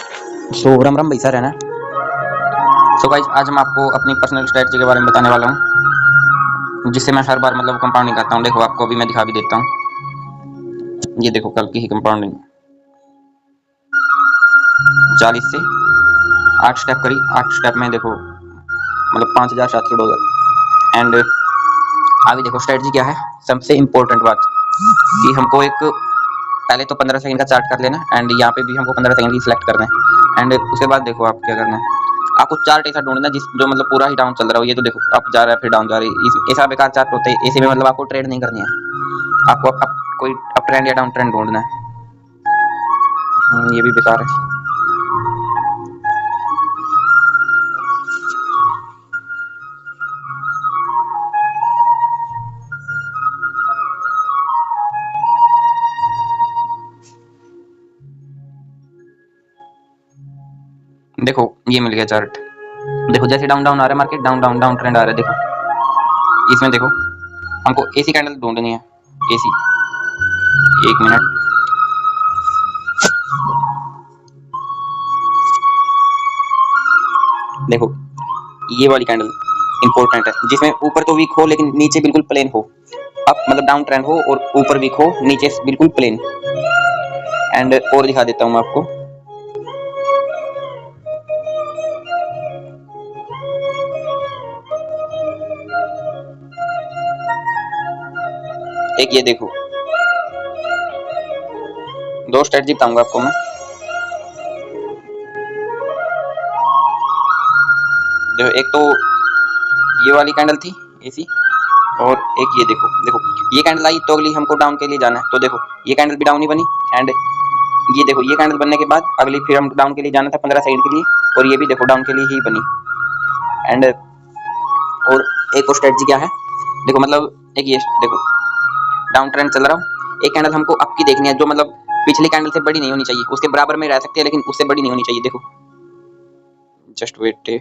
सो राम राम भाई सर है ना। सो गाइस आज मैं आपको अपनी पर्सनल स्ट्रेटजी के बारे में बताने वाला हूँ, जिससे मैं हर बार मतलब कंपाउंडिंग करता हूँ। देखो आपको अभी मैं दिखा भी देता हूँ। ये देखो कल की ही कंपाउंडिंग 40 से 8 स्टेप करी। 8 स्टेप में देखो मतलब 5700 डॉलर। एंड अभी देखो स्ट्रेटजी क्या है। सबसे इम्पोर्टेंट बात कि हमको एक पहले तो 15 सेकंड का चार्ट कर लेना। एंड यहाँ पे भी हमको 15 सेकंड की सिलेक्ट करना है। एंड उसके बाद देखो आप क्या करना है, आपको चार्ट ऐसा ढूंढना है जिस जो मतलब पूरा ही डाउन चल रहा हो। ये तो देखो अप जा रहा है फिर डाउन जा रही है, ऐसा बेकार चार्ट होता है। ऐसे में मतलब आपको ट्रेड नहीं करनी है, आपको कोई अप ट्रेंड या डाउन ट्रेंड ढूंढना है। ये भी बेकार है। देखो ये मिल गया चार्ट। देखो जैसे डाउन डाउन आ रहा है market, down down down trend आ रहा है। देखो इसमें देखो हमको एसी कैंडल ढूंढनी है। एसी, एक मिनट। देखो ये वाली कैंडल इंपॉर्टेंट है, जिसमें ऊपर तो वीक हो लेकिन नीचे बिल्कुल प्लेन हो। अप मतलब डाउन ट्रेंड हो और ऊपर वीक हो, नीचे बिल्कुल प्लेन। एंड और दिखा देता हूँ मैं आपको। एक ये देखो, दो स्ट्रेटजी बताऊंगा आपको मैं। देखो एक तो ये वाली कैंडल थी एसी, और एक ये देखो। देखो ये कैंडल आई तो अगली हमको डाउन के लिए जाना है। तो देखो ये कैंडल भी डाउन ही बनी। एंड ये देखो ये कैंडल बनने के बाद अगली फिर हम डाउन के लिए जाना था 15 सेकंड के लिए, और ये भी देखो डाउन के लिए ही बनी। एंड और एक और स्ट्रेटजी क्या है, देखो मतलब एक ये देखो डाउन ट्रेंड चल रहा हो। एक कैंडल हमको अप की देखनी है, जो मतलब पिछली कैंडल से बड़ी नहीं होनी चाहिए, उसके बराबर में रह सकती है लेकिन उससे बड़ी नहीं होनी चाहिए। देखो जस्ट वेट, ये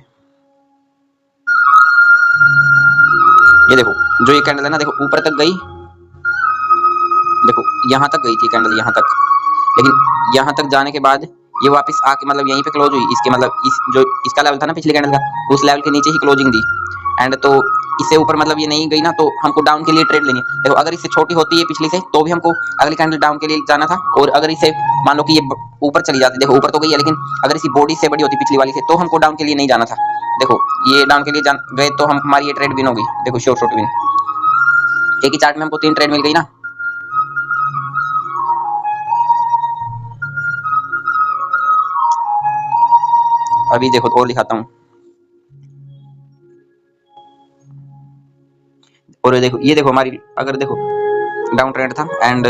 देखो जो ये कैंडल है ना, देखो ऊपर तक गई। देखो यहाँ तक गई थी कैंडल, यहाँ तक। लेकिन यहाँ तक जाने के बाद ये वापस आके मतलब यहीं पे क्लोज हुई। इसके मतलब इस जो इसका लेवल था ना पिछली कैंडल का, उस लेवल के नीचे ही क्लोजिंग दी। एंड तो इससे ऊपर मतलब ये नहीं गई ना, तो हमको डाउन के लिए ट्रेड लेनी है। देखो अगर इससे छोटी होती है पिछली से, तो भी हमको अगली कैंडल डाउन के लिए जाना था। और अगर इससे मान लो कि ये ऊपर चली जाती, देखो ऊपर तो गई है, लेकिन अगर इसी बॉडी से बड़ी होती पिछली वाली से, तो हमको डाउन के लिए नहीं जाना था। देखो ये डाउन के लिए गए तो हम हमारी ये ट्रेड विन होगी। देखो शॉर्ट शॉर्ट विन। एक ही चार्ट में हमको 3 ट्रेड मिल गई ना। अभी देखो और दिखाता हूँ। और देखो ये देखो हमारी, अगर देखो डाउन ट्रेंड था। एंड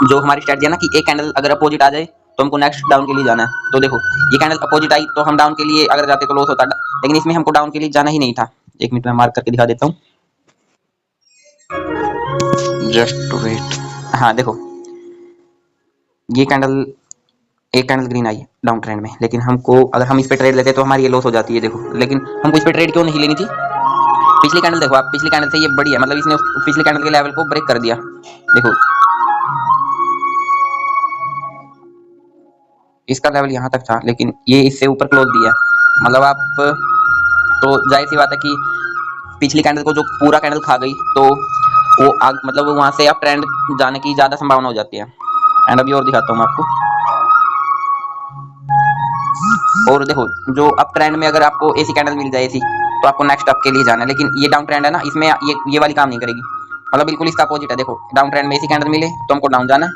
जो हमारी स्ट्रेटजी है ना कि एक कैंडल अगर अपोजिट आ जाए तो हमको नेक्स्ट डाउन के लिए जाना है। तो देखो ये कैंडल अपोजिट आई तो हम डाउन के लिए अगर जाते तो लॉस होता, लेकिन इसमें हमको डाउन के लिए जाना ही नहीं था। एक मिनट में मार्क करके दिखा देता हूँ, जस्ट वेट। हाँ देखो ये कैंडल, एक कैंडल ग्रीन आई डाउन ट्रेंड में, लेकिन हमको अगर हम इस पे ट्रेड लेते तो हमारी ये लॉस हो जाती है। देखो लेकिन हमको इस पे ट्रेड क्यों नहीं लेनी थी। पिछली कैंडल देखो आप, पिछली कैंडल से ये बड़ी है, मतलब इसने पिछली कैंडल के लेवल को ब्रेक कर दिया। देखो इसका लेवल यहाँ तक था, लेकिन ये इससे ऊपर क्लोज दिया। मतलब आप तो जाहिर सी बात है कि पिछली कैंडल को जो पूरा कैंडल खा गई, तो वो मतलब वहां से आप ट्रेंड जाने की ज्यादा संभावना हो जाती है। एंड अभी और दिखाता हूँ मैं आपको। और देखो जो अप ट्रेंड में अगर आपको ऐसी कैंडल मिल जाए ऐसी, तो आपको नेक्स्ट अप के लिए जाना है। लेकिन ये डाउन ट्रेंड है ना, इसमें ये वाली काम नहीं करेगी। मतलब बिल्कुल इसका अपोजिट है। देखो डाउन ट्रेंड में ऐसी कैंडल मिले तो हमको डाउन जाना है,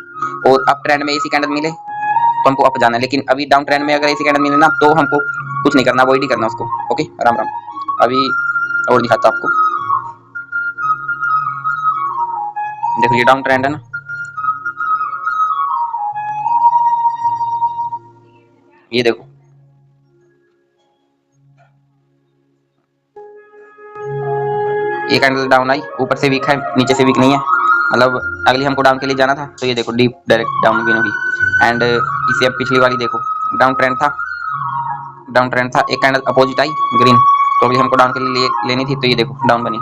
और अप ट्रेंड में ऐसी कैंडल मिले तो हमको अप जाना है। लेकिन अभी डाउन ट्रेंड में अगर ऐसी कैंडल मिले ना, तो हमको कुछ नहीं करना, अवॉइड ही करना उसको। ओके राम राम। अभी और दिखाता हूँ आपको। देखो ये डाउन ट्रेंड है ना, ये देखो ये कैंडल डाउन आई, ऊपर से वीक है नीचे से वीक नहीं है। मतलब अगली हमको डाउन के लिए जाना था, तो ये देखो डीप डायरेक्ट डाउन विन होगी। एंड इसे अब पिछली वाली देखो डाउन ट्रेंड था, डाउन ट्रेंड था, एक कैंडल अपोजिट आई ग्रीन, तो अभी हमको डाउन के लिए लेनी थी। तो ये देखो डाउन बनी,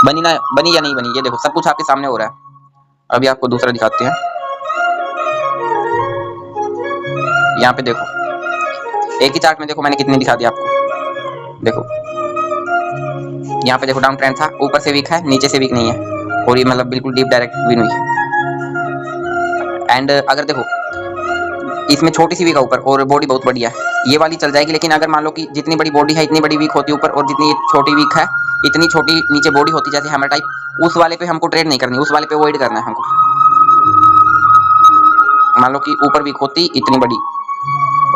बनी ना बनी या नहीं बनी, ये देखो सब कुछ आपके सामने हो रहा है। अभी आपको दूसरा दिखाते हैं। यहाँ पे देखो एक ही चार्ट में देखो मैंने कितनी दिखा दिया आपको। देखो यहाँ पे देखो डाउन ट्रेंड था, ऊपर से वीक है, नीचे से वीक नहीं है, और ये मतलब बिल्कुल डीप डायरेक्ट विन हुई है। एंड अगर देखो इसमें छोटी सी वीक है ऊपर और बॉडी बहुत बढ़िया है, ये वाली चल जाएगी। लेकिन अगर मान लो कि जितनी बड़ी बॉडी है इतनी बड़ी वीक होती है ऊपर, और जितनी छोटी वीक है इतनी छोटी नीचे बॉडी होती, जैसे हैमर टाइप, उस वाले पे हमको ट्रेड नहीं करनी, उस वाले पे अवॉइड करना है हमको। मान लो कि ऊपर वीक होती इतनी बड़ी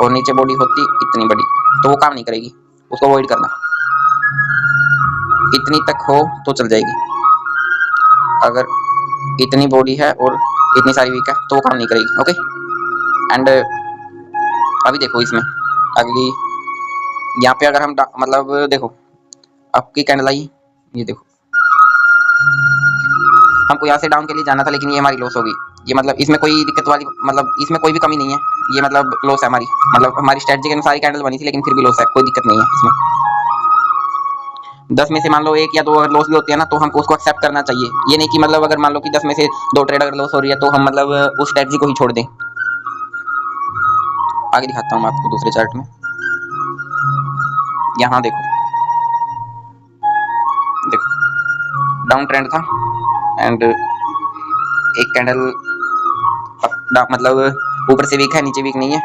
और नीचे बॉडी होती इतनी बड़ी, तो वो काम नहीं करेगी, उसको अवॉइड करना। इतनी तक हो तो चल जाएगी, अगर इतनी बॉडी है और इतनी सारी वीक है तो वो काम नहीं करेगी। ओके। एंड अभी देखो इसमें अगली, यहाँ पे अगर हम मतलब देखो आपकी कैंडल आई, ये देखो हमको यहाँ से डाउन के लिए जाना था, लेकिन ये हमारी लॉस हो गई। ये मतलब इसमें कोई दिक्कत वाली, मतलब इसमें कोई भी कमी नहीं है, ये मतलब लॉस है हमारी, मतलब हमारी स्ट्रेटजी के अनुसार ही कैंडल बनी थी, लेकिन फिर भी लॉस है, कोई दिक्कत नहीं है इसमें। 10 में से मान लो 1 या 2 अगर लॉस भी होती है ना, तो हमको उसको एक्सेप्ट करना चाहिए। ये नहीं कि मतलब अगर मान लो कि 10 में से 2 ट्रेड अगर लॉस हो रही है तो हम मतलब उस स्ट्रेटजी को ही छोड़ दें। आगे दिखाता हूँ मैं आपको दूसरे चार्ट में। यहाँ देखो देखो डाउन ट्रेंड था एंड एक कैंडल मतलब ऊपर से वीक है, नीचे वीक नहीं है,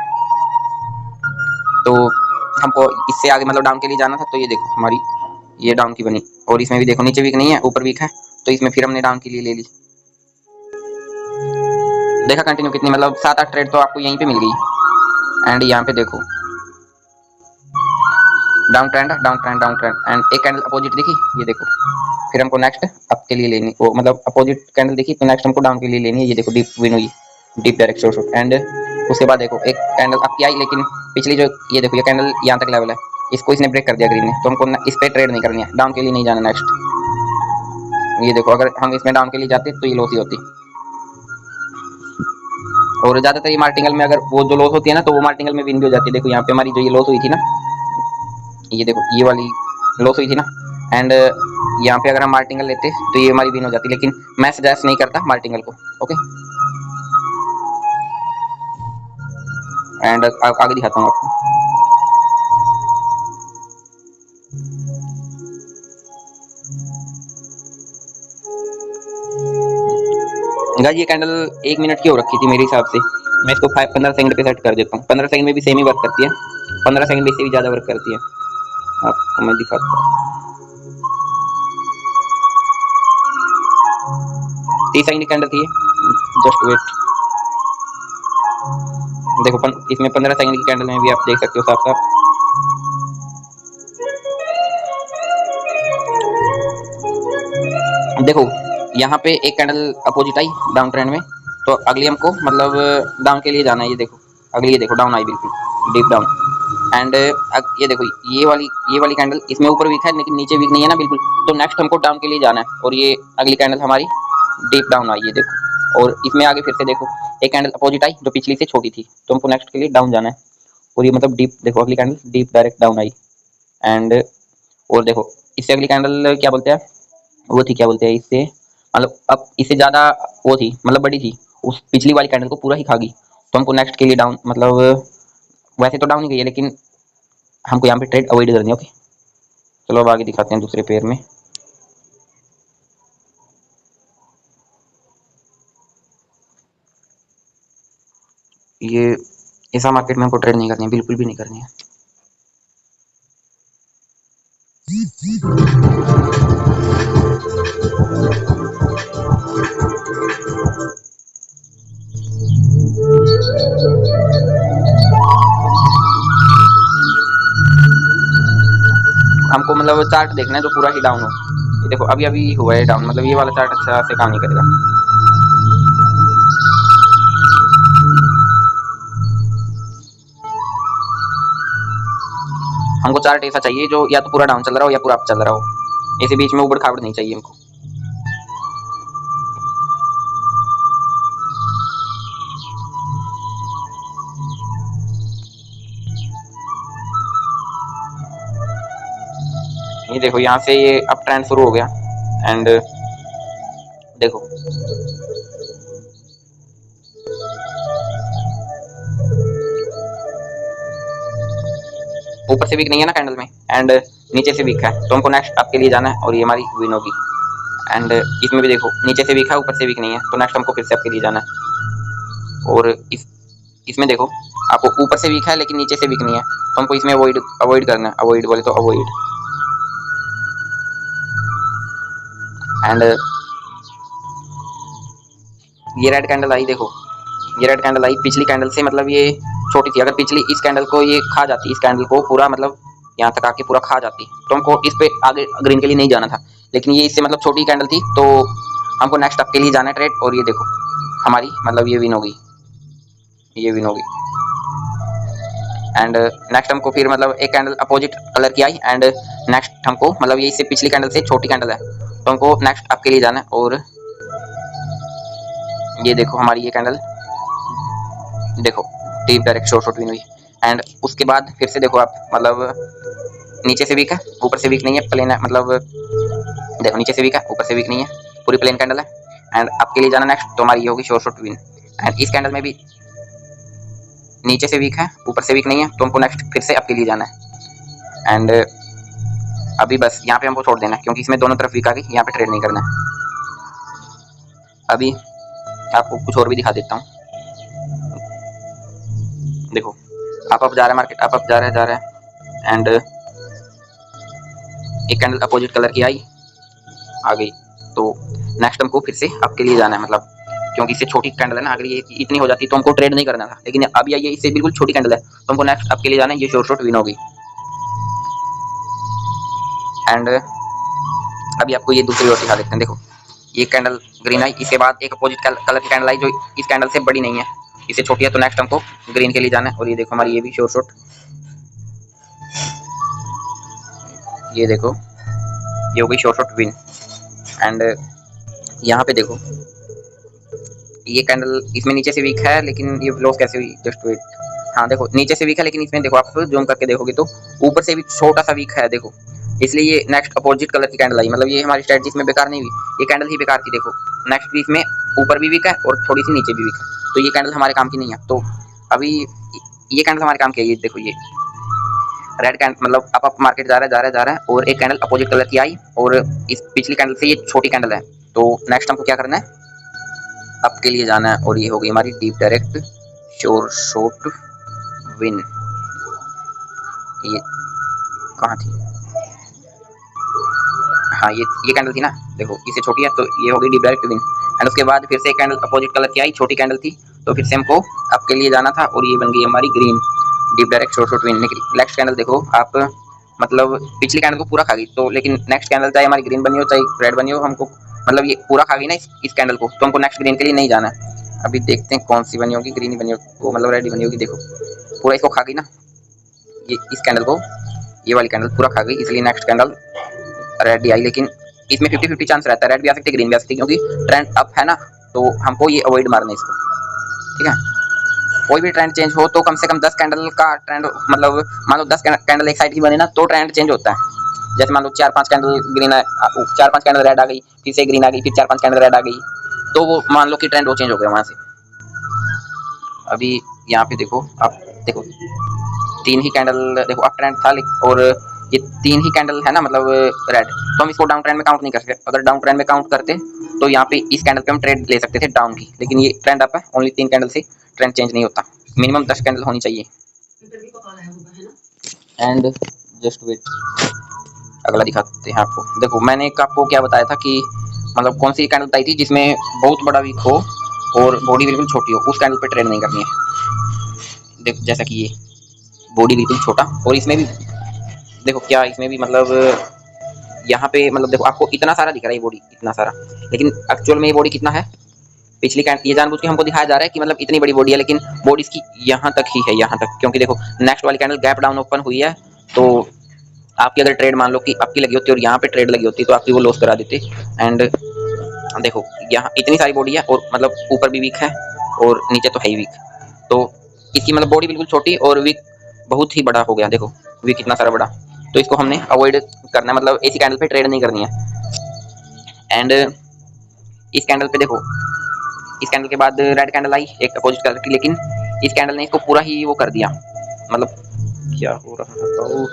तो हमको इससे आगे मतलब डाउन के लिए जाना था। तो ये देखो हमारी ये डाउन की बनी, और इसमें भी देखो नीचे वीक नहीं है, ऊपर वीक है, तो इसमें फिर हमने डाउन के लिए ले ली। देखा कंटिन्यू कितनी मतलब 7-8 ट्रेड तो आपको यहीं पे मिल गई। एंड यहाँ पे देखो down trend down trend down trend and एक कैंडल अपोजिट दिखी, ये देखो फिर हमको नेक्स्ट अप के लिए लेनी, वो मतलब अपोजिट कैंडल दिखी तो नेक्स्ट हमको डाउन के लिए लेनी है। ये देखो डीप विन हुई, deep direct short shot. And उसके बाद देखो एक कैंडल अप की आई, लेकिन पिछली जो ये देखो ये कैंडल यहाँ तक लेवल है, इसको इसने ब्रेक कर दिया ग्रीन ने, तो हमको इस पे ट्रेड नहीं करनी है, डाउन के लिए नहीं जाना नेक्स्ट। ये देखो अगर हम इसमें डाउन के लिए जाते तो ये लॉस ही होती, और ज्यादातर ये मार्टिंगल में अगर वो जो लॉस होती है ना, तो वो मार्टिंगल में विन भी हो जाती है। देखो यहाँ पे हमारी जो ये लॉस हुई थी ना, ये देखो ये वाली लॉस हुई थी ना, एंड यहाँ पे अगर हम मार्टिंगल लेते तो ये हमारी विन हो जाती, लेकिन मैं सजेस्ट नहीं करता मार्टिंगल को। ओके। एंड आगे दिखाता हूँ आपको। गाइस ये कैंडल 1 मिनट की हो रखी थी मेरे हिसाब से, मैं इसको 15 सेकंड पे सेट कर देता हूँ। 15 सेकंड में भी सेम ही वर्क करती है, 15 सेकंड में इससे भी ज़्यादा वर्क करती है। आपको मैं दिखाता हूँ। 30 सेकंड की कैंडल थी, जस्ट वेट। देखो इसमें 15 सेकंड की कैंडल में भी आप देख सकते हो साफ साफ। देखो यहाँ पे एक कैंडल अपोजिट आई डाउन ट्रेंड में, तो अगली हमको मतलब डाउन के लिए जाना है। ये देखो अगली, ये देखो डाउन आई बिल्कुल डीप डाउन। एंड ये देखो ये वाली कैंडल इसमें ऊपर वीक है लेकिन नीचे वीक नहीं है ना बिल्कुल, तो नेक्स्ट हमको डाउन के लिए जाना है, और ये अगली कैंडल हमारी डीप डाउन आई, ये देखो। और इसमें आगे फिर से देखो एक कैंडल अपोजिट आई जो पिछली से छोटी थी, तो हमको नेक्स्ट के लिए डाउन जाना है, और ये मतलब डीप, देखो अगली candle deep direct down I. And और देखो इससे अगली कैंडल क्या बोलते हैं, वो थी क्या बोलते हैं इससे, मतलब अब इससे ज़्यादा वो थी, मतलब बड़ी थी, उस पिछली वाली कैंडल को पूरा ही खा गई, तो हमको नेक्स्ट के लिए डाउन, मतलब वैसे तो डाउन ही गई है लेकिन हमको यहाँ पे ट्रेड अवॉइड करनी है। ओके चलो अब आगे दिखाते हैं दूसरे पेयर में। ये ऐसा मार्केट में हमको ट्रेड नहीं करनी है, बिल्कुल भी नहीं करनी है। हमको मतलब चार्ट देखना है जो पूरा ही डाउन हो। ये देखो अभी अभी हुआ है डाउन, मतलब ये वाला चार्ट अच्छा से काम नहीं करेगा। हमको चार्ट ऐसा चाहिए जो या तो पूरा डाउन चल रहा हो या पूरा अप चल रहा हो, ऐसे बीच में उबड़ खाबड़ नहीं चाहिए हमको। ये देखो यहाँ से ये अप ट्रेंड शुरू हो गया। एंड देखो ऊपर से वीक नहीं है ना कैंडल में, एंड नीचे से वीक है, तो हमको नेक्स्ट आपके लिए जाना है और ये हमारी विन होगी। एंड इसमें भी देखो नीचे से वीक है, ऊपर से वीक नहीं है, तो नेक्स्ट हमको फिर से आपके लिए जाना है। और इसमें देखो आपको ऊपर से वीक है लेकिन नीचे से वीक नहीं है, तो हमको इसमें अवॉइड करना है। अवॉइड बोले तो अवॉइड। एंड ये रेड कैंडल आई, देखो ये रेड कैंडल आई पिछली कैंडल से मतलब ये छोटी थी। अगर पिछली इस कैंडल को ये खा जाती, इस कैंडल को पूरा मतलब यहाँ तक आके पूरा खा जाती, तो हमको इस पे आगे ग्रीन के लिए नहीं जाना था। लेकिन ये इससे मतलब छोटी कैंडल थी, तो हमको नेक्स्ट आपके लिए जाना है ट्रेड। और ये देखो हमारी मतलब ये विन होगी, ये विन होगी। एंड नेक्स्ट हमको फिर मतलब एक कैंडल अपोजिट कलर की आई, एंड नेक्स्ट हमको मतलब ये इससे पिछली कैंडल से छोटी कैंडल है, तो हमको नेक्स्ट आपके लिए जाना है। और ये देखो हमारी ये कैंडल देखो डीप डायरेक्ट शॉर्ट विन हुई। एंड उसके बाद फिर से देखो आप मतलब नीचे से वीक है, ऊपर से वीक नहीं है, प्लेन है। मतलब देखो नीचे से वीक है, ऊपर से वीक नहीं है, पूरी प्लेन कैंडल है। एंड आपके लिए जाना नेक्स्ट, तो हमारी ये होगी शॉर्ट विन। एंड इस कैंडल में भी नीचे से वीक है, ऊपर से वीक नहीं है, तो हमको नेक्स्ट फिर से आपके लिए जाना है। एंड अभी बस यहाँ पे हमको छोड़ देना है, क्योंकि इसमें दोनों तरफ वीक आ गई, यहाँ पे ट्रेड नहीं करना है। अभी आपको कुछ और भी दिखा देता हूँ। देखो अप जा रहा है मार्केट, अप जा रहा है। एंड एक कैंडल अपोजिट कलर की आई, आ गई, तो नेक्स्ट हमको फिर से आपके लिए जाना है। मतलब क्योंकि इससे छोटी कैंडल है ना, अगर ये इतनी हो जाती तो हमको ट्रेड नहीं करना था, लेकिन अभी ये इससे बिल्कुल छोटी कैंडल है, तो हमको नेक्स्ट आपके लिए जाना है। ये शॉर्ट विन होगी। एंड अभी आपको ये दूसरी ओर दिखा देते हैं। देखो ये कैंडल ग्रीन आई, इसके बाद एक अपोजिट कलर की कैंडल आई जो इस कैंडल से बड़ी नहीं है, इससे छोटी है, तो नेक्स्ट हमको ग्रीन के लिए जाना है। और ये देखो हमारी ये भी शॉर्ट, ये देखो ये हो गई शॉर्ट विन। एंड यहाँ पे देखो ये कैंडल इसमें नीचे से वीक है, लेकिन ये लॉस कैसे हुई, जस्ट वेट। हाँ देखो नीचे से वीक है, लेकिन इसमें देखो आप जूम करके देखोगे तो ऊपर से भी छोटा सा वीक है, देखो इसलिए ये नेक्स्ट अपोजिट कलर की कैंडल आई। मतलब ये हमारी स्ट्रेटजी इसमें बेकार नहीं हुई, ये कैंडल ही बेकार थी। देखो नेक्स्ट वीक में ऊपर भी वीक है और थोड़ी सी नीचे भी वीक है, तो ये कैंडल हमारे काम की नहीं है। तो अभी ये कैंडल हमारे काम की है। ये देखो ये रेड कैंडल मतलब अप मार्केट जा रहा है, और एक कैंडल अपोजिट कलर की आई, और इस पिछली कैंडल से ये छोटी कैंडल है, तो नेक्स्ट हमको क्या करना है, आपके लिए जाना है। और ये होगी हमारी डीप डायरेक्ट शॉर्ट विन। ये कहाँ थी, हाँ ये कैंडल थी ना, देखो इससे छोटी है, तो ये होगी डीप डायरेक्ट विन। एंड उसके बाद फिर से एक कैंडल अपोजिट कलर की आई, छोटी कैंडल थी, तो फिर से हमको आपके लिए जाना था, और ये बन गई हमारी green deep direct short win. Next candle देखो आप मतलब पिछली कैंडल को पूरा खा गई, तो लेकिन नेक्स्ट कैंडल चाहे हमारी ग्रीन बनी हो चाहे रेड बनी हो, हमको मतलब ये पूरा खा गई ना इस कैंडल को, तो हमको नेक्स्ट ग्रीन के लिए नहीं जाना है। अभी देखते हैं कौन सी बनी होगी, ग्रीन ही बनी होगी, वो मतलब रेड ही बनी होगी। देखो पूरा इसको खा गई ना, ये इस कैंडल को, ये वाली कैंडल पूरा खा गई, इसलिए नेक्स्ट कैंडल रेड ही आई। लेकिन इसमें 50-50 चांस रहता है, रेड भी आ सकती है, ग्रीन भी आ सकती है, क्योंकि ट्रेंड अप है ना, तो हमको ये अवॉइड मारना है इसको, ठीक है। कोई भी ट्रेंड चेंज हो तो कम से कम 10 कैंडल का ट्रेंड, मतलब मान लो 10 कैंडल एक साइड की बने ना, तो ट्रेंड चेंज होता है। जैसे मान लो 4-5 कैंडल ग्रीन, 4-5 कैंडल रेड आ गई, फिर से ग्रीन आ गई, फिर 4-5 कैंडल रेड आ गई, तो वो मान लो कि ट्रेंड वो चेंज हो गया वहां से। अभी यहाँ पे देखो आप, देखो 3 ही कैंडल देखो अप ट्रेंड था, और ये 3 ही कैंडल है ना मतलब रेड, तो हम इसको डाउन ट्रेंड में काउंट नहीं कर सकते। अगर डाउन ट्रेंड में काउंट करते तो यहाँ पे इस कैंडल पे हम ट्रेड ले सकते थे डाउन की, लेकिन ये ट्रेंड अप है, ओनली 3 कैंडल से ट्रेंड चेंज नहीं होता, मिनिमम 10 कैंडल होनी चाहिए। एंड जस्ट वेट, अगला दिखाते हैं आपको। देखो मैंने आपको क्या बताया था कि मतलब कौन सी कैंडल बताई थी जिसमें बहुत बड़ा वीक हो और बॉडी बिल्कुल छोटी हो, उस कैंडल पे ट्रेड नहीं करनी है। देखो जैसा कि ये बॉडी बिल्कुल छोटा, और इसमें भी देखो क्या, इसमें भी मतलब यहाँ पे मतलब देखो आपको इतना सारा दिख रहा है, ये बॉडी इतना सारा, लेकिन एक्चुअल में ये बॉडी कितना है, पिछली कैंडल ये जानबूझ के हमको दिखाया जा रहा है कि मतलब इतनी बड़ी बॉडी है, लेकिन बॉडी इसकी यहाँ तक ही है, यहाँ तक। क्योंकि देखो नेक्स्ट वाली कैंडल गैप डाउन ओपन हुई है, तो आपकी अगर ट्रेड मान लो कि आपकी लगी होती और यहाँ पे ट्रेड लगी होती, तो आपकी वो लॉस करा देती। एंड देखो यहाँ इतनी सारी बॉडी है, और मतलब ऊपर भी वीक है और नीचे तो है ही वीक, तो इसकी मतलब बॉडी बिल्कुल छोटी और वीक बहुत ही बड़ा हो गया। देखो वीक इतना सारा बड़ा, तो इसको हमने अवॉइड करना है, मतलब ऐसी कैंडल पे ट्रेड नहीं करनी है। एंड इस कैंडल पे देखो, इस कैंडल के बाद रेड कैंडल आई एक अपोजिट कलर की, लेकिन इस कैंडल ने इसको पूरा ही वो कर दिया, मतलब क्या हो रहा है बताओ।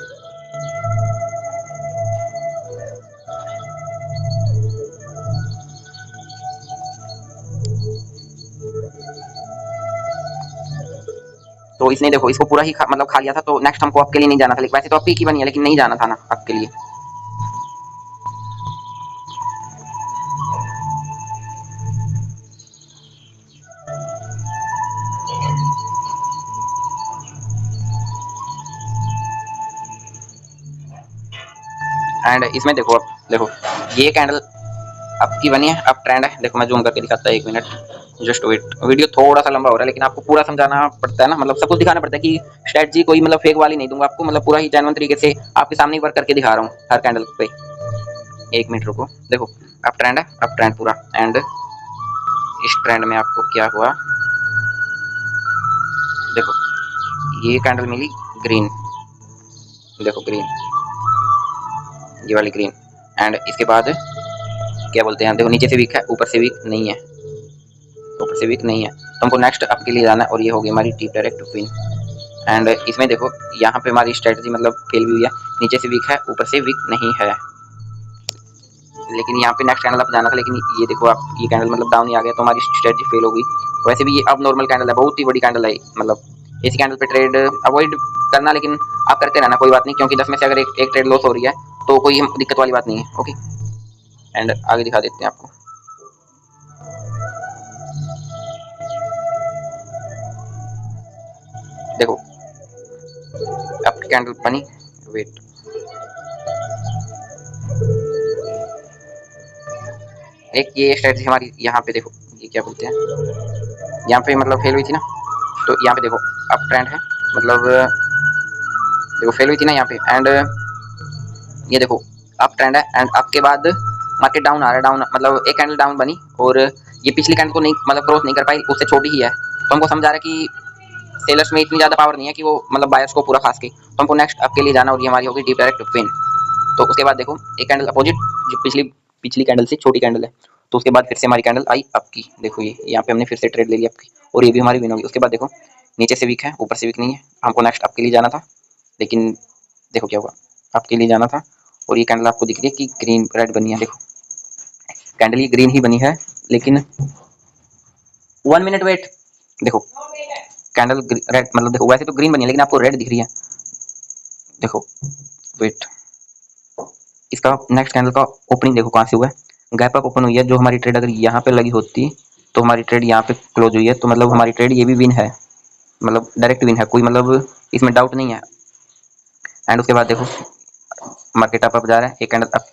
तो इसने देखो इसको पूरा ही मतलब खा लिया था, तो नेक्स्ट हमको अप के लिए नहीं जाना था, लेकिन वैसे तो अप ही की बनी है, लेकिन नहीं जाना था ना अप के लिए। एंड इसमें देखो, अब देखो ये कैंडल अप की बनी है, अप ट्रेंड है। देखो मैं जूम करके दिखाता है, 1 मिनट जस्ट वेट। वीडियो थोड़ा सा लंबा हो रहा है, लेकिन आपको पूरा समझाना पड़ता है ना, मतलब सब कुछ दिखाना पड़ता है कि स्ट्रेटजी कोई मतलब फेक वाली नहीं दूंगा आपको, मतलब पूरा ही जेन्युइन तरीके से आपके सामने वर्क करके दिखा रहा हूँ हर कैंडल पे। 1 मिनट रुको, देखो अप ट्रेंड है, अप ट्रेंड पूरा। एंड इस ट्रेंड में आपको क्या हुआ, देखो ये कैंडल मिली ग्रीन, देखो ग्रीन, ये वाली ग्रीन। एंड इसके बाद क्या बोलते हैं, देखो नीचे से वीक है, ऊपर से वीक नहीं है, ऊपर से वीक नहीं है, तो हमको नेक्स्ट अप के लिए जाना है, और ये होगी हमारी डीप डायरेक्ट पिन। एंड इसमें देखो यहाँ पे हमारी स्ट्रेटजी मतलब फेल भी हुई है, नीचे से वीक है, ऊपर से वीक नहीं है, लेकिन यहाँ पे नेक्स्ट कैंडल अप जाना था, लेकिन ये देखो आप ये कैंडल मतलब डाउन ही आ गया, तो हमारी स्ट्रेटजी फेल हो गई। वैसे भी ये अब नॉर्मल कैंडल है, बहुत ही बड़ी कैंडल है, मतलब इस कैंडल पे ट्रेड अवॉइड करना, लेकिन आप करते रहना कोई बात नहीं, क्योंकि 10 में से अगर एक ट्रेड लॉस हो रही है तो कोई दिक्कत वाली बात नहीं है। ओके, एंड आगे दिखा देते हैं आपको। देखो आपकी कैंडल बनी, वेट, एक ये स्ट्रेटजी हमारी यहाँ पे देखो, ये क्या बोलते हैं, यहाँ पे मतलब फेल हुई थी ना, तो यहाँ पे देखो अप ट्रेंड है, मतलब देखो फेल हुई थी ना यहाँ पे। एंड ये देखो अप ट्रेंड है, एंड अप के बाद मार्केट डाउन आ रहा है, डाउन मतलब एक कैंडल डाउन बनी, और ये पिछली कैंडल को नहीं मतलब क्रॉस नहीं कर पाई, उससे छोटी ही है, तो हमको समझा रहा है कि सेलर्स में इतनी ज्यादा पावर नहीं है कि वो मतलब बायर्स को पूरा खास के, तो हमको नेक्स्ट अप के लिए जाना, और ये हमारी होगी डीप डायरेक्ट पिन। तो उसके बाद देखो एक कैंडल अपोजिट, जो पिछली पिछली कैंडल से छोटी कैंडल है, तो उसके बाद फिर से हमारी कैंडल आई अप की, देखो ये यहाँ पे हमने फिर से ट्रेड ले लिया अप की, और ये भी हमारी विन होगी। उसके बाद देखो नीचे से वीक है, ऊपर से वीक नहीं है, हमको नेक्स्ट अप के लिए जाना था, लेकिन देखो क्या हुआ, अप के लिए जाना था, और ये कैंडल आपको दिख रही है कि ग्रीन रेड बनी है, देखो कैंडल ये ग्रीन ही बनी है, लेकिन 1 मिनट वेट, देखो कैंडल रेड मतलब देखो वैसे तो ग्रीन बनी है, लेकिन आपको रेड दिख रही है, देखो वेट, इसका नेक्स्ट कैंडल का ओपनिंग देखो कहाँ से हुआ है, गैप अप ओपन हुई है, जो हमारी ट्रेड अगर यहाँ पे लगी होती तो हमारी ट्रेड यहाँ पे क्लोज हुई है, तो मतलब हमारी ट्रेड ये भी विन है, मतलब डायरेक्ट विन है, कोई मतलब इसमें डाउट नहीं है। एंड उसके बाद देखो मार्केट अप जा रहा है, एक कैंडल अप,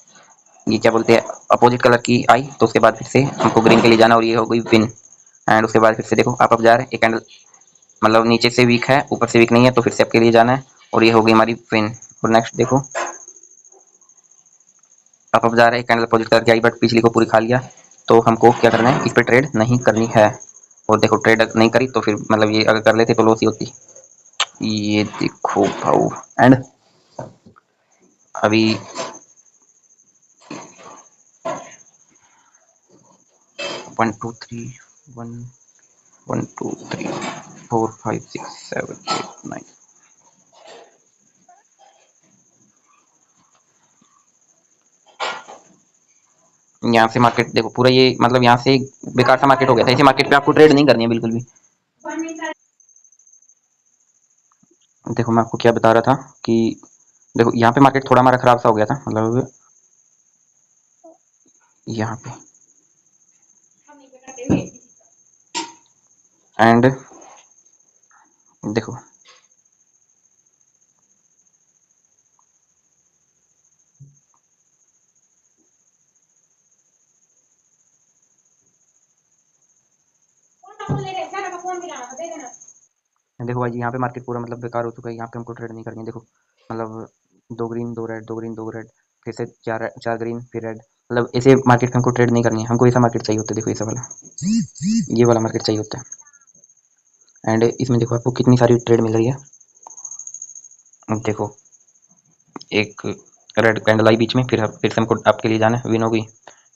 ये क्या बोलते हैं अपोजिट कलर की आई, तो उसके बाद फिर से हमको ग्रीन के लिए जाना, और ये हो गई विन। एंड उसके बाद फिर से देखो अप जा रहा है, एक कैंडल मतलब नीचे से वीक है, ऊपर से वीक नहीं है, तो फिर से आपके लिए जाना है, और ये हो गई हमारी विन। और नेक्स्ट देखो अप जा रहा है, कैंडल अपोजिट करके आई, बट पिछली को पूरी खा लिया, तो हमको क्या करना है, इस पर ट्रेड नहीं करनी है, और देखो ट्रेड नहीं करी तो फिर मतलब ये अगर कर लेते तो लॉस ही होती। ये देखो भाऊ, एंड अभी 1 2 3 1 1 2 3 4 5 6 7 8 9, यहाँ से मार्केट देखो पूरा ये मतलब यहाँ से बेकार सा मार्केट हो गया था, इसी मार्केट पे आपको ट्रेड नहीं करनी है बिल्कुल भी। देखो मैं आपको क्या बता रहा था कि देखो यहाँ पे मार्केट थोड़ा हमारा खराब सा हो गया था, मतलब यहाँ पे। एंड देखो देखो भाई यहाँ पे मार्केट पूरा मतलब बेकार हो चुका है, यहाँ पे हमको ट्रेड नहीं करनी है, देखो मतलब 2 ग्रीन 2 रेड 2 ग्रीन 2 रेड, फिर से 4 ग्रीन फिर रेड, मतलब ऐसे मार्केट में हमको ट्रेड नहीं करनी है, हमको ऐसा मार्केट चाहिए होता है, देखो ऐसा वाला, ये वाला मार्केट चाहिए होता है। एंड इसमें देखो आपको कितनी सारी ट्रेड मिल रही है, देखो एक रेड कैंडल आई बीच में, फिर से हमको आपके लिए जाना है, विन हो गई।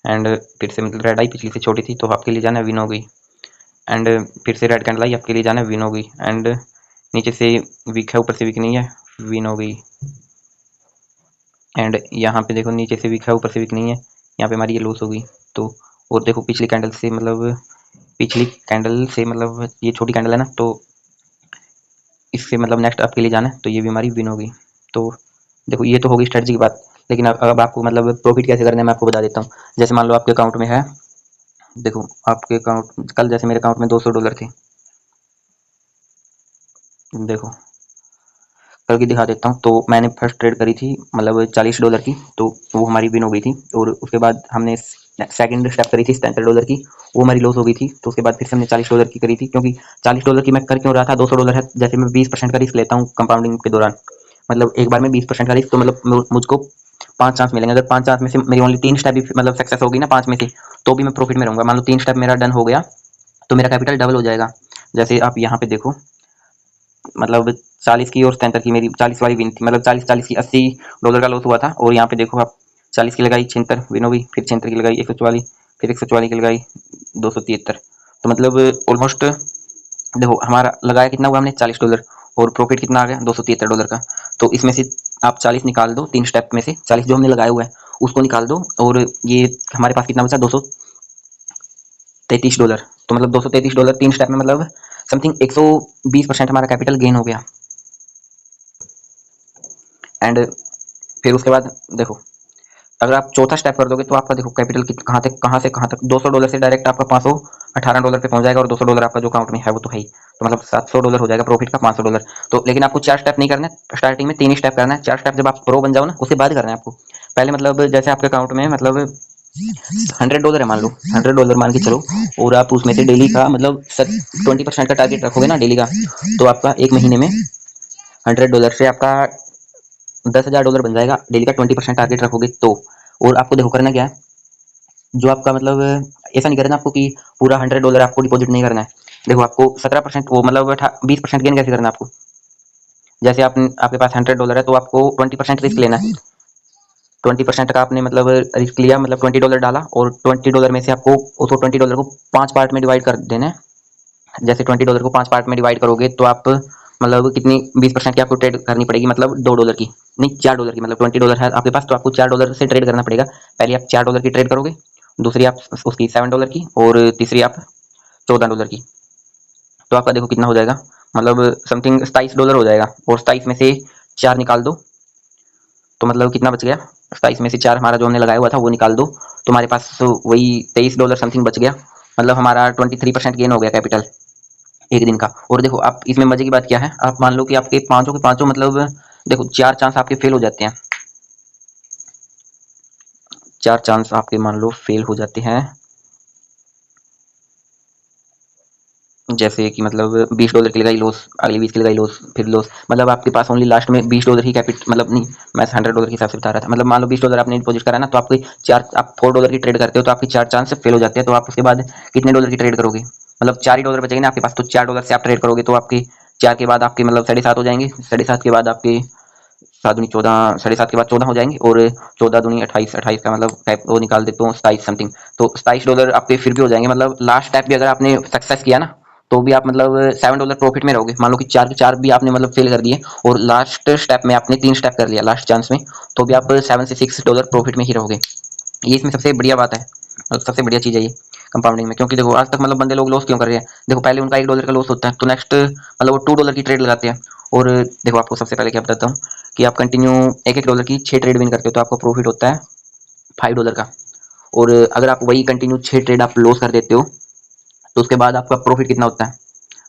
एंड फिर से मतलब रेड आई पिछली से छोटी थी, तो आपके लिए जाना है, विन हो गई। एंड फिर से रेड कैंडल आई, आपके लिए जाना है, विन हो गई। एंड नीचे से वीक है, ऊपर से वीक नहीं है, विन हो गई। एंड यहाँ पे देखो नीचे से वीक है, ऊपर से वीक नहीं है, यहाँ पे हमारी ये लॉस हो गई। तो और देखो पिछली कैंडल से मतलब ये छोटी कैंडल है ना, तो इससे मतलब नेक्स्ट अप के लिए जाना है, तो ये भी हमारी विन हो गई। तो देखो ये तो होगी स्ट्रेटजी की बात। लेकिन अब आपको मतलब प्रॉफिट कैसे करना है मैं आपको बता देता हूँ। जैसे मान लो आपके अकाउंट में है, देखो आपके अकाउंट, कल जैसे मेरे अकाउंट में $200 थे, देखो करके दिखा देता हूँ। तो मैंने फर्स्ट ट्रेड करी थी मतलब $40 की, तो वो हमारी विन हो गई थी। और उसके बाद हमने सेकंड स्टेप करी थी $77 की, वो हमारी लॉस हो गई थी। तो उसके बाद फिर से हमने $40 की करी थी, क्योंकि $40 की मैं कर क्यों रहा था, $200 है, जैसे मैं 20% का रिस्क लेता हूँ कंपाउंडिंग के दौरान, मतलब एक बार में 20% का रिस्क, तो मतलब मुझको 5 चांस मिलेंगे। अगर 5 चांस में से मेरी ओनली 3 स्टेप भी मतलब सक्सेस होगी ना 5 में से, तो भी मैं प्रॉफिट में रहूंगा। मान लो 3 स्टेप मेरा डन हो गया, तो मेरा कैपिटल डबल हो जाएगा। जैसे आप यहाँ पे देखो, मतलब 40 की और 77 की मेरी 40 वाली विन थी, मतलब 40 की $80 का लॉस हुआ था। और यहाँ पे देखो आप 40 की लगाई 76 विन हो गई, फिर 76 की लगाई 144, फिर 144 की लगाई 273। तो मतलब ऑलमोस्ट देखो हमारा लगाया कितना हुआ हमने $40, और प्रॉफिट कितना आ गया $273 का। तो इसमें से आप 40 निकाल दो, 3 स्टेप में से 40 जो हमने लगाया हुआ है उसको निकाल दो, और ये हमारे पास कितना बचा $233। तो मतलब $233 3 स्टेप में, मतलब समथिंग 120% हमारा कैपिटल गेन हो गया। एंड फिर उसके बाद देखो, अगर आप चौथा स्टेप कर दोगे तो आपका देखो कैपिटल कहाँ से कहाँ तक $200 से डायरेक्ट आपका $518 पे पहुंच जाएगा, और $200 आपका जो अकाउंट में है वो तो है ही, तो मतलब $700 हो जाएगा प्रॉफिट का, $500। तो लेकिन आपको 4 स्टेप नहीं करना है, स्टार्टिंग में 3 ही स्टेप करना है। 4 स्टेप जब आप प्रो बन जाओ ना, उसके बाद करना है आपको। पहले मतलब जैसे आपके अकाउंट में मतलब $100 है, मान लो $100 मान के चलो, और आप उसमें से डेली का मतलब 20% का टारगेट रखोगे ना डेली का, तो आपका एक महीने में $100 से आपका $10,000 बन जाएगा, डेली का 20% टारगेट रखोगे तो। और आपको देखो करना क्या है, जो आपका मतलब ऐसा नहीं करना आपको कि पूरा $100 आपको डिपॉजिट नहीं करना है। देखो आपको 17% वो मतलब 20% गेन कैसे करना है आपको। जैसे आप आपके पास $100 है, तो आपको 20% रिस्क लेना है। 20% का आपने मतलब रिस्क लिया, मतलब $20 डाला, और $20 में से आपको उसको $20 को 5 पार्ट में डिवाइड कर देना है। जैसे $20 को 5 पार्ट में डिवाइड करोगे तो आप मतलब कितनी 20% की आपको ट्रेड करनी पड़ेगी, मतलब $2 की नहीं, $4 की। मतलब $20 है आपके पास, तो आपको $4 से ट्रेड करना पड़ेगा। पहले आप $4 की ट्रेड करोगे, दूसरी आप उसकी $7 की, और तीसरी आप $14 की। तो आपका देखो कितना हो जाएगा, मतलब समथिंग $27 हो जाएगा। और 27 में से 4 निकाल दो, तो मतलब कितना बच गया, 27 में से 4 हमारा जो हमने लगाया हुआ था वो निकाल दो, तो हमारे पास वही $23 समथिंग बच गया। मतलब हमारा 23% गेन हो गया कैपिटल एक दिन का। और देखो आप इसमें मजे की बात क्या है, आप मान लो कि आपके पांचों के पांचों मतलब देखो 4 चांस आपके फेल हो जाते हैं, 4 चांस आपके मान लो फेल हो जाते हैं। जैसे कि मतलब $20 की लगाई लॉस, अगली 20 की लगाई लॉस, फिर लॉस, मतलब आपके पास ओनली लास्ट में $20 ही कैपिटल, मतलब नहीं, मैं $100 के हिसाब से बता रहा था। मतलब मान लो $20 आपने डिपॉजिट करा ना, तो आपके चार, आप $4 की ट्रेड करते हो तो आपके 4 चांस फेल हो जाते हैं। तो आप उसके बाद कितने डॉलर की ट्रेड करोगे, मतलब $4 ही बचेंगे ना आपके पास, तो $4 से आप ट्रेड करोगे, तो आपके 4 के बाद आपके मतलब 7.5 हो जाएंगे, 7.5 के बाद आपके 7 दूनी 14, 7.5 के बाद 14 हो जाएंगे, और 14 दूनी 28, 28 का मतलब वो निकाल देते हो 27 समथिंग। तो $27 आपके फिर भी हो जाएंगे। मतलब लास्ट स्टेप भी अगर आपने सक्सेस किया ना, तो भी आप मतलब $7 प्रॉफिट में रहोगे। मान लो कि 4 के 4 भी आपने मतलब फेल कर दिए, और लास्ट स्टेप में आपने 3 स्टेप कर लिया लास्ट चांस में, तो भी आप $7 से $6 प्रॉफिट में ही रहोगे। ये इसमें सबसे बढ़िया बात है, मतलब सबसे बढ़िया चीज़ है ये कंपाउंडिंग में। क्योंकि देखो आज तक मतलब बंदे लोग लॉस क्यों कर रहे हैं, देखो पहले उनका $1 का लॉस होता है, तो नेक्स्ट मतलब वो $2 की ट्रेड लगाते हैं। और देखो आपको सबसे पहले क्या बताता हूँ, कि आप कंटिन्यू $1 की 6 ट्रेड विन करते हो, तो आपको प्रॉफिट होता है $5 का। और अगर आप वही कंटिन्यू 6 ट्रेड आप लॉस कर देते हो, तो उसके बाद आपका प्रॉफिट कितना होता है,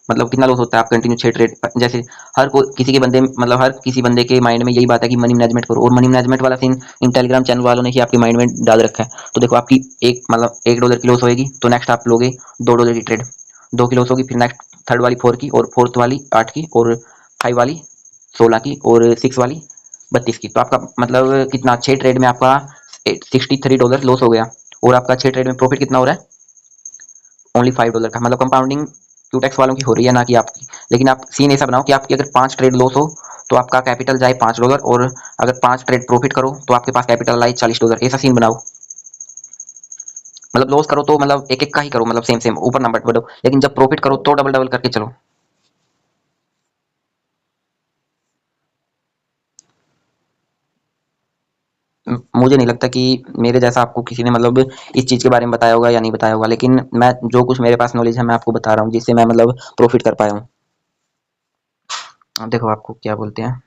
मतलब कितना लॉस होता है आप कंटिन्यू 6 ट्रेड। जैसे हर को किसी के बंदे मतलब हर किसी बंदे के माइंड में यही बात है कि मनी मैनेजमेंट करो, और मनी मैनेजमेंट वाला सीन इन टेलीग्राम चैनल वालों ने ही आपके माइंड में डाल रखा है। तो देखो आपकी एक मतलब $1 की लॉस होगी, तो नेक्स्ट आप लोगे $2 की ट्रेड, 2 की लॉस होगी, फिर नेक्स्ट थर्ड वाली 4 की, और फोर्थ वाली 8 की, और 5 वाली 16 की, और 6 वाली 32 की। तो आपका मतलब कितना 6 ट्रेड में आपका $63 लॉस हो गया, और आपका 6 ट्रेड में प्रॉफिट कितना हो रहा है, ओनली $5 का। मतलब कंपाउंडिंग क्यूटेक्स वालों की हो रही है ना कि आपकी। लेकिन आप सीन ऐसा बनाओ कि आपकी अगर 5 ट्रेड लॉस हो, तो आपका कैपिटल जाए $5, और अगर 5 ट्रेड प्रॉफिट करो तो आपके पास कैपिटल आए $40। ऐसा सीन बनाओ, मतलब लॉस करो तो मतलब एक एक का ही करो, मतलब सेम सेम ऊपर नंबर बढ़ो, लेकिन जब प्रॉफिट करो तो डबल डबल करके चलो। मुझे नहीं लगता कि मेरे जैसा आपको किसी ने मतलब इस चीज़ के बारे में बताया होगा या नहीं बताया होगा, लेकिन मैं जो कुछ मेरे पास नॉलेज है मैं आपको बता रहा हूँ, जिससे मैं मतलब प्रॉफिट कर पाया हूँ। अब देखो आपको क्या बोलते हैं,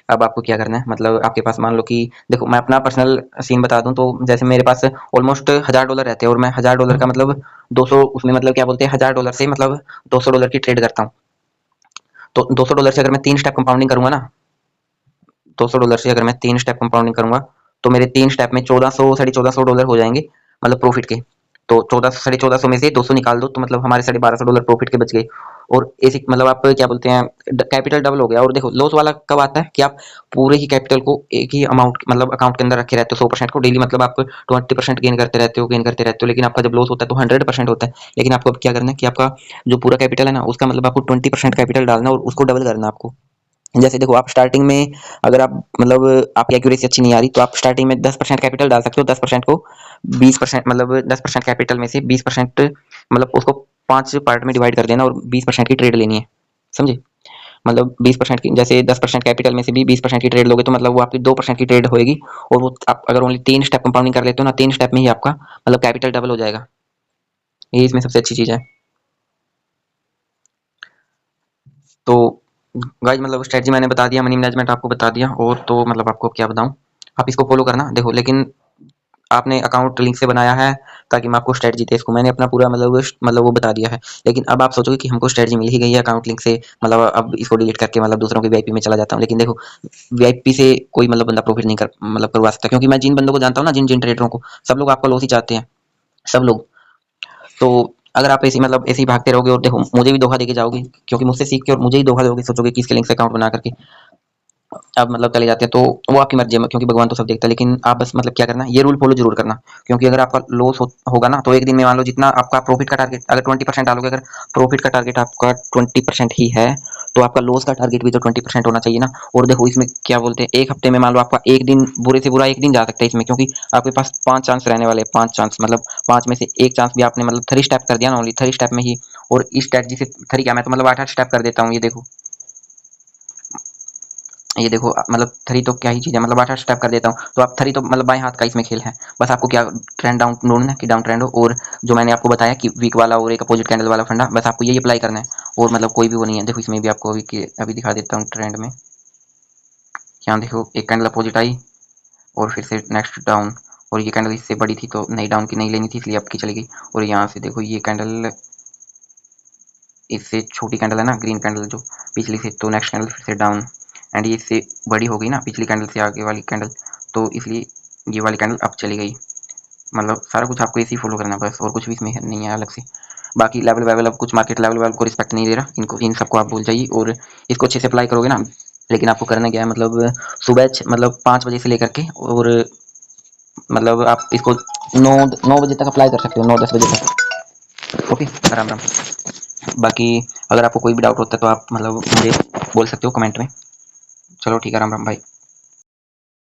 अब आपको क्या करना है, मतलब आपके पास मान लो कि देखो मैं अपना पर्सनल सीन बता दूं, तो जैसे मेरे पास ऑलमोस्ट $1000 रहते हैं और मैं $1000 का मतलब 200 उसमें मतलब क्या बोलते हैं $1000 से मतलब $200 की ट्रेड करता हूँ। तो $200 से अगर मैं 3 स्टेप कंपाउंडिंग करूंगा ना, $200 से अगर मैं 3 स्टेप कंपाउंडिंग करूंगा, तो मेरे 3 स्टेप में 1400 $1450 हो जाएंगे मतलब प्रॉफिट के। तो 1400 में से 200 निकाल दो तो मतलब हमारे $1250 प्रॉफिट के बच गए। और ऐसे मतलब आप क्या बोलते हैं, कैपिटल डबल हो गया। और देखो लॉस वाला कब आता है कि आप पूरे ही कैपिटल को एक ही अमाउंट मतलब अकाउंट के अंदर रखे रहते हो 100% को डेली, मतलब आप 20% गेन करते रहते हो, लेकिन आपका जब लॉस होता है तो 100% होता है। लेकिन आपको अब क्या करना है कि आपका जो पूरा कैपिटल है ना, उसका मतलब आपको 20% कैपिटल डालना और उसको डबल करना आपको। जैसे देखो आप स्टार्टिंग में अगर आप मतलब आपकी एक्यूरेसी अच्छी नहीं आ रही, तो आप स्टार्टिंग में 10% कैपिटल डाल सकते हो, 10% को 20% मतलब 10% कैपिटल में से 20% मतलब उसको 5 पार्ट में डिवाइड कर देना और 20% की ट्रेड लेनी है, समझे। मतलब 20% की, जैसे 10% कैपिटल में से भी 20% की ट्रेड लोगे तो मतलब वो आपकी 2% की ट्रेड होएगी। और वो आप अगर ओनली 3 स्टेप कंपाउंडिंग कर लेते हो ना, 3 स्टेप में ही आपका मतलब कैपिटल डबल हो जाएगा। ये इसमें सबसे अच्छी चीज़ है। तो गाइस मतलब स्ट्रेटजी मैंने बता दिया, मनी मैनेजमेंट आपको बता दिया, और तो मतलब आपको क्या बताऊं, आप इसको फॉलो करना। देखो लेकिन आपने अकाउंट लिंक से बनाया है ताकि मैं आपको स्ट्रेटजी दे सकूं, मैंने अपना पूरा मतलब वो बता दिया है। लेकिन अब आप सोचोगे कि हमको स्ट्रेटजी मिल ही गई है अकाउंट लिंक से, मतलब अब इसको डिलीट करके मतलब दूसरों के वीआईपी में चला जाता हूँ। लेकिन देखो वीआईपी से कोई मतलब बंदा प्रॉफिट नहीं कर मतलब करवा सकता, क्योंकि मैं जिन बंदों को जानता हूँ ना, जिन जिन ट्रेडरों को, सब लोग आपका लॉस ही चाहते हैं, सब लोग। तो अगर आप ऐसे मतलब ऐसे ही भागते रहोगे और देखो मुझे भी धोखा देके जाओगे, क्योंकि मुझसे सीख के और मुझे ही धोखा दोगे, सोचोगे कि इसके लिंक से अकाउंट बना करके आप मतलब चले जाते हैं, तो वो आपकी मर्जी है, क्योंकि भगवान तो सब देखता है। लेकिन आप बस मतलब क्या करना, ये रूल फॉलो जरूर करना। क्योंकि अगर आपका होगा ना, तो एक दिन में मान लो जितना आपका प्रॉफिट का टारगेट अगर 20% डालोगे, अगर प्रॉफिट का टारगेट आपका 20% ही है, तो आपका लॉस का टारगेट भी तो 20% होना चाहिए ना। और देखो इसमें क्या बोलते हैं, एक हफ्ते में मान लो आपका एक दिन बुरे से बुरा एक दिन जा सकता है इसमें, क्योंकि आपके पास 5 चांस रहने वाले, 5 चांस मतलब 5 में से एक चांस भी आपने मतलब 3 स्टेप कर दिया ना, ओनली 3 स्टेप में ही। और इस स्ट्रेटजी से 3 क्या, मैं तो मतलब 8 8 स्टेप कर देता हूँ। ये देखो मतलब 3 तो क्या ही चीज़ है, मतलब 8 8 स्टेप कर देता हूँ। तो आप 3 तो मतलब बाएं हाथ का इसमें खेल है। बस आपको क्या ट्रेंड डाउन ढूंढना है कि डाउन ट्रेंड हो, और जो मैंने आपको बताया कि वीक वाला और एक अपोजिट कैंडल वाला फंडा, बस आपको यही अप्लाई करना है। और मतलब कोई भी वो नहीं है। देखो इसमें भी आपको अभी दिखा देता हूँ ट्रेंड में। यहाँ देखो एक कैंडल अपोजिट आई और फिर से नेक्स्ट डाउन, और ये कैंडल इससे बड़ी थी तो नई डाउन की नहीं लेनी थी, इसलिए आपकी चली गई। और यहाँ से देखो ये कैंडल इससे छोटी कैंडल है ना, ग्रीन कैंडल जो पिछली से, तो नेक्स्ट कैंडल फिर से डाउन, एंड ये इससे बड़ी हो गई ना पिछली कैंडल से आगे वाली कैंडल, तो इसलिए ये वाली कैंडल अब चली गई। मतलब सारा कुछ आपको इसी फॉलो करना है बस, और कुछ भी इसमें नहीं है अलग से। बाकी लेवल वेवल अब कुछ मार्केट लेवल वेवल को रिस्पेक्ट नहीं दे रहा, इनको इन सबको आप भूल जाइए और इसको अच्छे से अप्लाई करोगे ना। लेकिन आपको करना क्या है, मतलब सुबह मतलब 5 बजे से लेकर के, और मतलब आप इसको 9 9 बजे तक अप्लाई कर सकते हो, 9 10 बजे तक। ओके, राम राम। बाकी अगर आपको कोई भी डाउट होता है तो आप मतलब मुझे बोल सकते हो कमेंट में। चलो ठीक है, राम राम भाई।